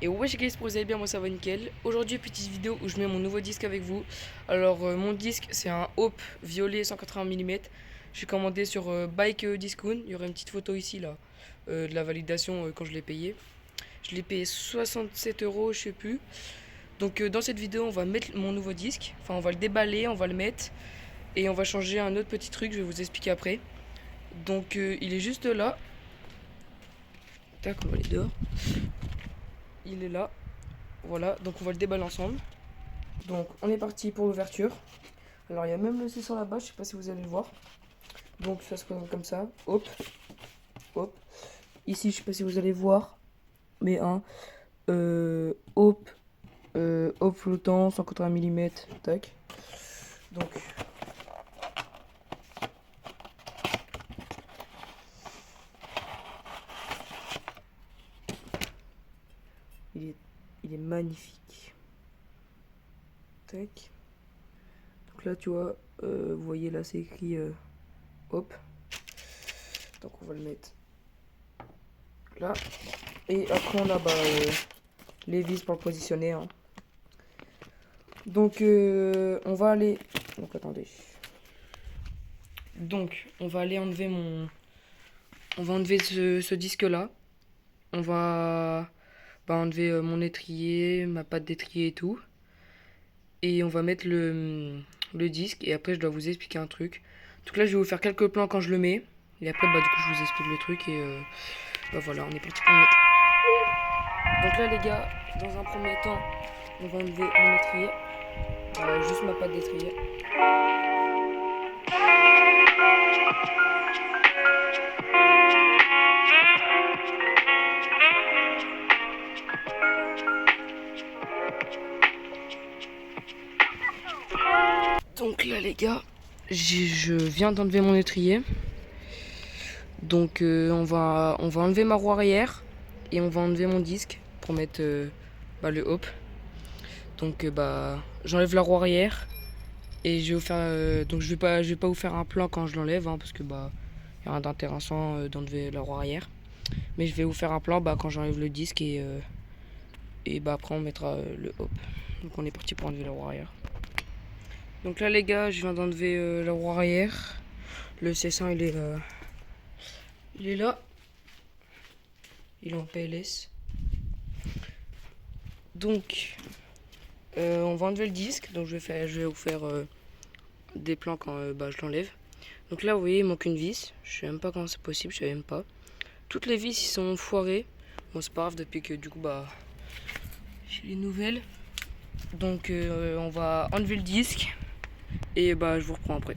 Et wesh guys, pour vous allez bien, moi ça va nickel. Aujourd'hui, petite vidéo où je mets mon nouveau disque avec vous. Alors mon disque c'est un Hope violet 180 mm. Je suis commandé sur Bike Discount. Il y aura une petite photo ici là de la validation quand je l'ai payé. Je l'ai payé 67 euros, je sais plus. Donc dans cette vidéo on va mettre mon nouveau disque. Enfin on va le déballer, on va le mettre. Et on va changer un autre petit truc, je vais vous expliquer après. Donc il est juste là. Tac, on va aller dehors. Il est là. Voilà, donc on va le déballer ensemble. Donc on est parti pour l'ouverture. Alors il y a même le 600 là-bas, je sais pas si vous allez le voir. Donc ça se présente comme ça. Hop, hop. Ici je sais pas si vous allez voir, mais un hop, hop flottant 180 mm. Tac. Donc il est magnifique. Tac. Donc là tu vois, vous voyez là c'est écrit hop. Donc on va le mettre là. Et après on a les vis pour le positionner. Hein. Donc on va aller. Donc attendez. Donc on va aller enlever On va enlever ce disque là. On va enlever mon étrier, ma patte d'étrier et tout. Et on va mettre le disque. Et après je dois vous expliquer un truc. Donc là je vais vous faire quelques plans quand je le mets. Et après du coup je vous explique le truc. Et voilà, on est parti pour le mettre. Donc là les gars, dans un premier temps, on va enlever mon étrier. Juste ma patte d'étrier. Donc là les gars, je viens d'enlever mon étrier. Donc on va enlever ma roue arrière et on va enlever mon disque pour mettre le hop. Donc j'enlève la roue arrière et je vais vous faire donc je vais pas vous faire un plan quand je l'enlève hein, parce que y a rien d'intéressant d'enlever la roue arrière. Mais je vais vous faire un plan quand j'enlève le disque et après on mettra le hop. Donc on est parti pour enlever la roue arrière. Donc là les gars, je viens d'enlever la roue arrière. Le C100 il est là. Il est en PLS. Donc on va enlever le disque. Donc je vais vous faire des plans quand je l'enlève. Donc là vous voyez il manque une vis. Je sais même pas comment c'est possible, je sais même pas. Toutes les vis ils sont foirées. Bon c'est pas grave depuis que du coup j'ai les nouvelles. Donc on va enlever le disque. Et je vous reprends après.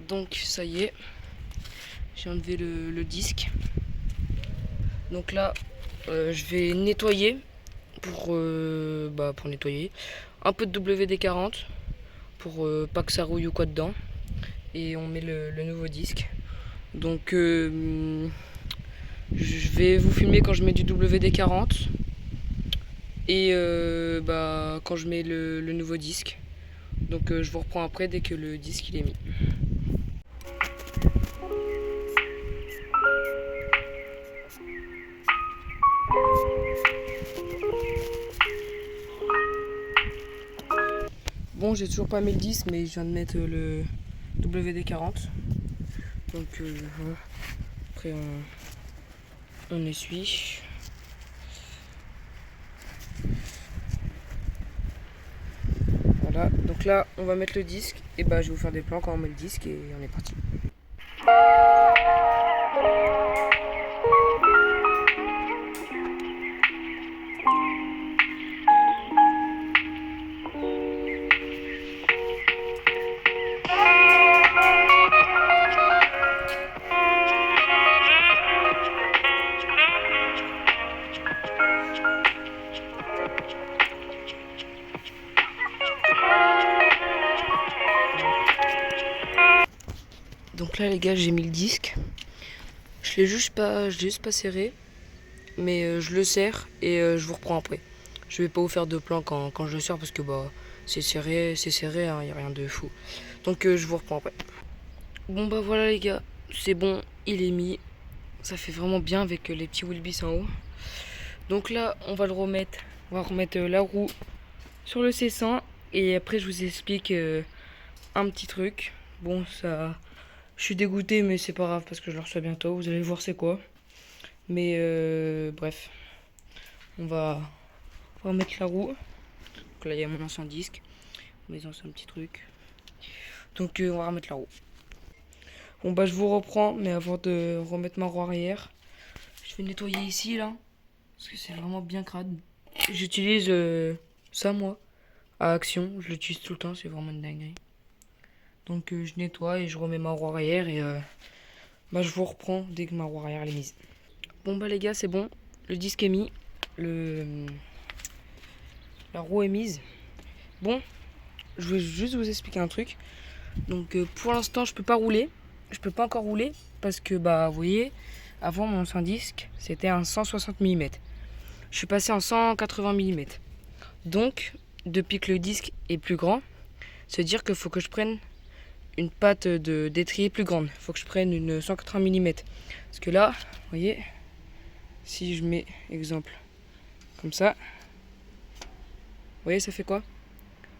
Donc ça y est, j'ai enlevé le disque. Donc là, je vais nettoyer pour nettoyer un peu de WD-40 pour pas que ça rouille ou quoi dedans. Et on met le nouveau disque. Donc je vais vous filmer quand je mets du WD-40 et quand je mets le nouveau disque. Donc je vous reprends après dès que le disque il est mis. Bon, j'ai toujours pas mis le disque, mais je viens de mettre le WD-40. Donc voilà. Après on essuie. Voilà, donc là on va mettre le disque et je vais vous faire des plans quand on met le disque et on est parti. Donc là les gars, j'ai mis le disque. Je l'ai juste pas serré, mais je le serre et je vous reprends après. Je vais pas vous faire de plan quand je le serre parce que bah c'est serré, hein, y a rien de fou. Donc je vous reprends après. Bon bah voilà les gars, c'est bon, il est mis. Ça fait vraiment bien avec les petits wheelbits en haut. Donc là, on va remettre la roue sur le C100 et après je vous explique un petit truc. Bon, ça, je suis dégoûté, mais c'est pas grave parce que je le reçois bientôt. Vous allez voir c'est quoi. Mais bref, on va remettre la roue. Donc là, il y a mon ancien disque, mes anciens petits trucs. Donc on va remettre la roue. Bon bah je vous reprends, mais avant de remettre ma roue arrière, je vais nettoyer ici là, parce que c'est vraiment bien crade. J'utilise ça moi, à Action, je l'utilise tout le temps, c'est vraiment une dinguerie. Donc je nettoie et je remets ma roue arrière et bah je vous reprends dès que ma roue arrière est mise. Bon bah les gars c'est bon, le disque est mis, la roue est mise. Bon, je vais juste vous expliquer un truc. Donc pour l'instant je peux pas rouler, je peux pas encore rouler parce que bah vous voyez, avant mon ancien disque c'était un 160 mm. Je suis passé en 180 mm. Donc depuis que le disque est plus grand, ça veut dire qu'il faut que je prenne une patte d'étrier plus grande. Il faut que je prenne une 180 mm. Parce que là, vous voyez, si je mets exemple comme ça, vous voyez ça fait quoi?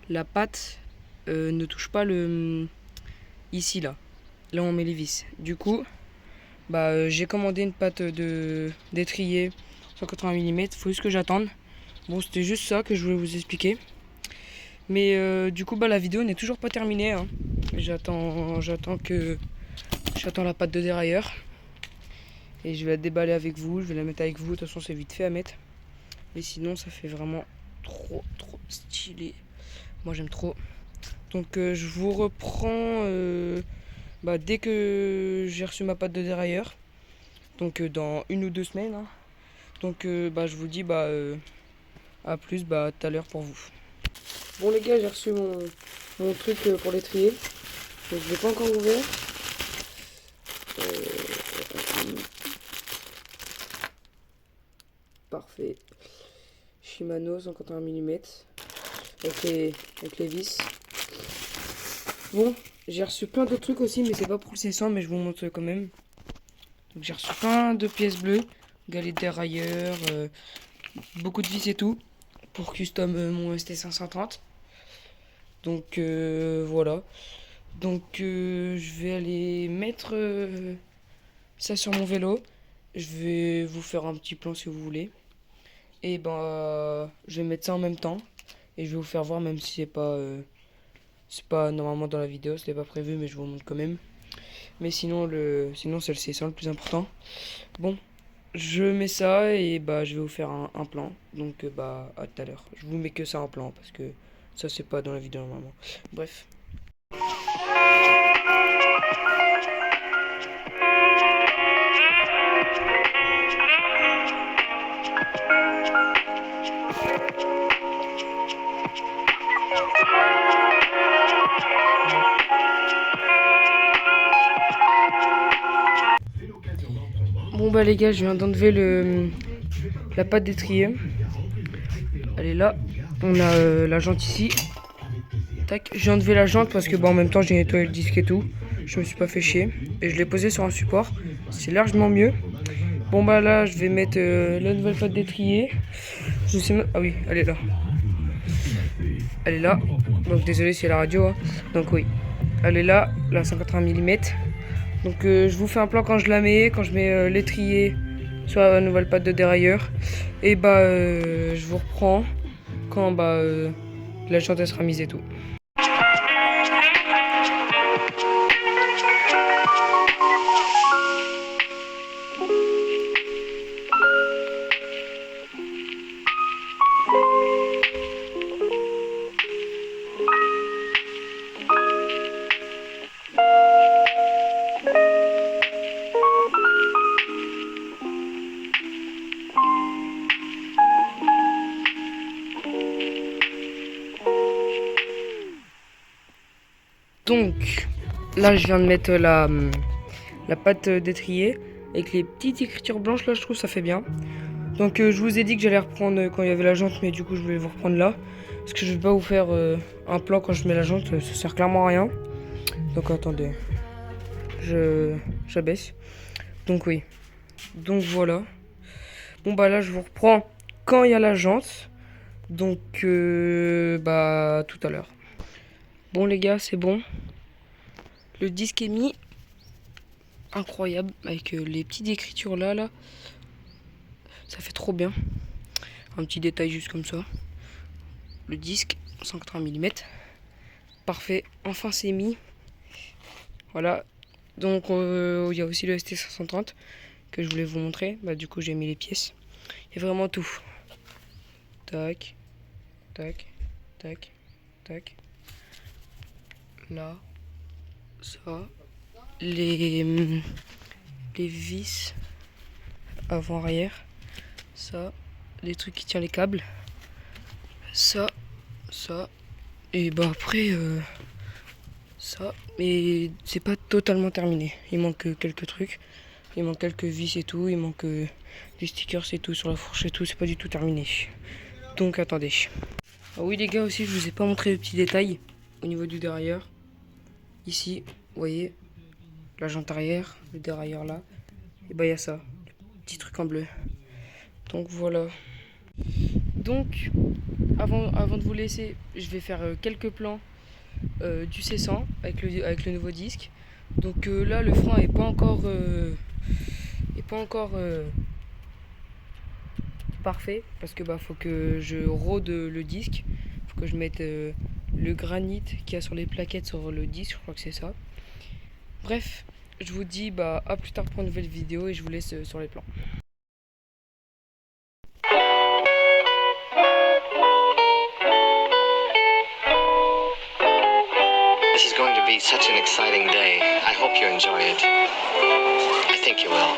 La patte ne touche pas le ici là. Là on met les vis. Du coup, bah j'ai commandé une patte d'étrier 180 mm. Faut juste que j'attende. Bon, c'était juste ça que je voulais vous expliquer. Mais du coup, bah la vidéo n'est toujours pas terminée, hein. J'attends la patte de dérailleur. Et je vais la déballer avec vous, je vais la mettre avec vous. De toute façon, c'est vite fait à mettre. Mais sinon, ça fait vraiment trop stylé. Moi, j'aime trop. Donc, je vous reprends bah, dès que j'ai reçu ma patte de dérailleur. Donc, dans 1 ou 2 semaines, hein. Donc, bah, je vous dis bah, à plus, bah, tout à l'heure pour vous. Bon, les gars, j'ai reçu mon truc pour l'étrier. Donc, je ne l'ai pas encore ouvert. Parfait. Shimano 181 mm avec les vis. Bon, j'ai reçu plein d'autres trucs aussi, mais c'est pas pour le C100, mais je vous montre quand même. Donc j'ai reçu plein de pièces bleues, galets dérailleur, beaucoup de vis et tout, pour custom mon ST530. Donc voilà. Donc je vais aller mettre ça sur mon vélo. Je vais vous faire un petit plan si vous voulez. Et ben, je vais mettre ça en même temps. Et je vais vous faire voir, même si c'est pas normalement dans la vidéo, c'était pas prévu, mais je vous montre quand même. Mais sinon, c'est le C100 le plus important. Bon, je mets ça et bah, je vais vous faire un plan. Donc, bah, à tout à l'heure. Je vous mets que ça en plan parce que ça, c'est pas dans la vidéo normalement. Bref. Bon bah les gars, je viens d'enlever la pâte d'étrier. Elle est là. On a la jante ici. Tac. J'ai enlevé la jante parce que bah, en même temps j'ai nettoyé le disque et tout. Je me suis pas fait chier. Et je l'ai posé sur un support. C'est largement mieux. Bon bah là je vais mettre la nouvelle pâte d'étrier. Je sais même... Ah oui, elle est là. Elle est là. Donc désolé si c'est la radio, hein. Donc oui. Elle est là, la 180 mm. Donc je vous fais un plan quand je la mets, quand je mets l'étrier sur la nouvelle patte de dérailleur. Et bah je vous reprends quand bah la jante elle sera mise et tout. Donc, Là, je viens de mettre la pâte d'étrier avec les petites écritures blanches. Là, je trouve ça fait bien. Donc, je vous ai dit que j'allais reprendre quand il y avait la jante, mais du coup, je voulais vous reprendre là. Parce que je vais pas vous faire un plan quand je mets la jante, ça sert clairement à rien. Donc, attendez, j'abaisse. Donc, oui. Donc, voilà. Bon, bah là, je vous reprends quand il y a la jante. Donc, bah, tout à l'heure. Bon, les gars, c'est bon. Le disque est mis. Incroyable. Avec les petites écritures là. Ça fait trop bien. Un petit détail juste comme ça. Le disque, 180 mm. Parfait. Enfin, c'est mis. Voilà. Donc, il y a aussi le ST530 que je voulais vous montrer. Bah, du coup, j'ai mis les pièces. Il y a vraiment tout. Tac. Tac. Tac. Tac. Là. Ça. Les vis avant-arrière. Ça. Les trucs qui tiennent les câbles. Ça. Et bah après, ça. Mais c'est pas totalement terminé. Il manque quelques trucs. Il manque quelques vis et tout. Il manque des stickers et tout sur la fourche et tout. C'est pas du tout terminé. Donc attendez. Ah oui les gars aussi, je vous ai pas montré le petit détail au niveau du derrière. Ici, vous voyez, la jante arrière, le dérailleur là. Et bah il y a ça, petit truc en bleu. Donc voilà. Donc avant de vous laisser, je vais faire quelques plans du C100 avec le nouveau disque. Donc là le frein est pas encore parfait parce que bah faut que je rôde le disque, faut que je mette le granit qu'il y a sur les plaquettes sur le disque, je crois que c'est ça. Bref, je vous dis bah à plus tard pour une nouvelle vidéo et je vous laisse sur les plans. This is going to be such an exciting day. I hope you enjoy it. I think you will.